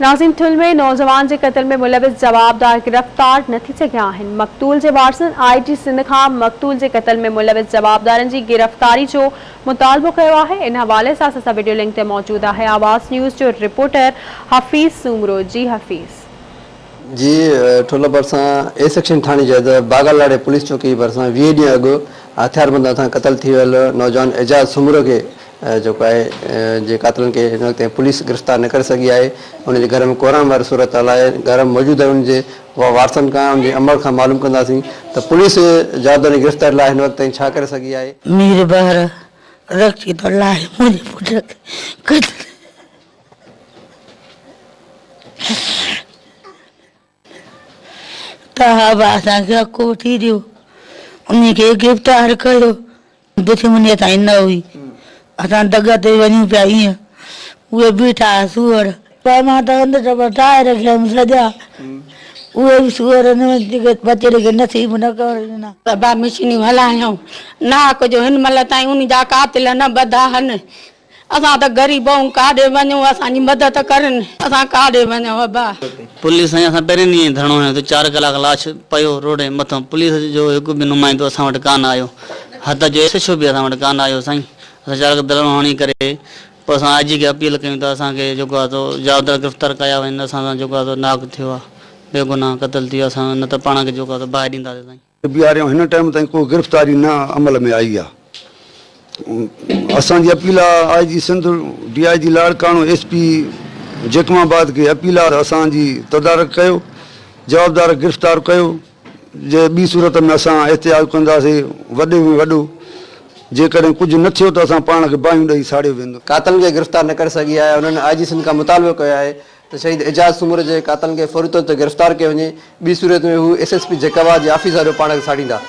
नाज़िम ठुल में नौजवान के कत्ल में मुलविस जवाबदार गिरफ्तार न थी सघिया आहिनि। मक़तूल के वारसनि IG सिंध खां मक़तूल के कत्ल में मुलविस जवाबदारनि की गिरफ्तारी जो मुतालबो किया है। इन हवाले से असां वीडियो लिंक ते मौजूद है आवाज़ न्यूज़ जो रिपोर्टर हफ़ीज़ सूमरो। जी हफ़ीज़ जी ठुल भरसा A section Thane J बागलवाड़े police चौकी भरसा 20 ॾींहं अॻु हथियारबंद सां क़त्ल थी वियल नौजवान एजाज सुमरो के जो है जे कातिलनि के हिन वक़्तु पुलिस गिरफ़्तार न करे सघी आहे। उनजे घर में कोराम वारी सूरत हाल आहे। घर में मौजूद आहे उनजे वारसनि खां उनजे अमल खां मालूम कंदासीं त पुलिस जवाबदारी गिरफ़्तार लाइ हिन वक़्तु ताईं छा करे सघी आहे। मेरे बाहर रखी तो लाए मुझे पुत्र कत्ल असांखे हक़ वठी ॾियो। उनखे गिरफ़्तार कयो। दुश्मनी ताईं न हुई। असां दग ते वञूं पिया ईअं उहे बीठा सूअर पर मां त अंदरि ठाहे रखियमि सॼा उहे बि सूअर जेके बचड़े खे नसीब न करणु बाबा मशीनियूं हलायूं नाक जो हिन महिल ताईं उन जा कातिल न ॿधा आहिनि। असां त ग़रीब आहियूं काॾे वञूं असांजी मदद करनि असां काॾे वञूं बाबा। पुलिस असां पहिरें ॾींहुं धरणो हयो त 4 कलाक लाश पियो रोड जे मथां। पुलिस जो हिकु बि नुमाइंदो असां वटि कान आयो। हद जो SHO बि असां वटि कान आयो साईं। असां 4 धरणो हणी करे पोइ असां IG खे अपील कयूं त असांखे जेको आहे तो जवाबदार गिरफ़्तार कया वञनि। असां सां जेको आहे तो नाक थियो आहे बेगुनाह क़त्ल थी असां न त पाण खे जेको आहे बाहि ॾींदासीं साईं। बीआरएम हिन टाइम ताईं को गिरफ़्तारी न अमल में आई आहे। असांजी अपील आहे IG Sindh DIG Larkana SP Jacobabad के अपील आहे असांजी तदारक कयो जवाबदार गिरफ़्तार कयो। जे ॿी सूरत में असां एहतियात कंदासीं वॾे में वॾो जेकॾहिं कुझु न थियो त असां पाण खे बाहियूं ॾेई साड़ियो वेंदो। कातिलनि खे गिरफ़्तार न करे सघी आहे। उन्हनि IG सिंध खां मुतालबो कयो आहे त शहीद एजाज सुमर जे कातिलनि खे फौरी तौर ते गिरफ़्तार कयो वञे। ॿी सूरत में हू SSP जैकमाबाद जे ऑफिसर पाण खे साड़ींदा।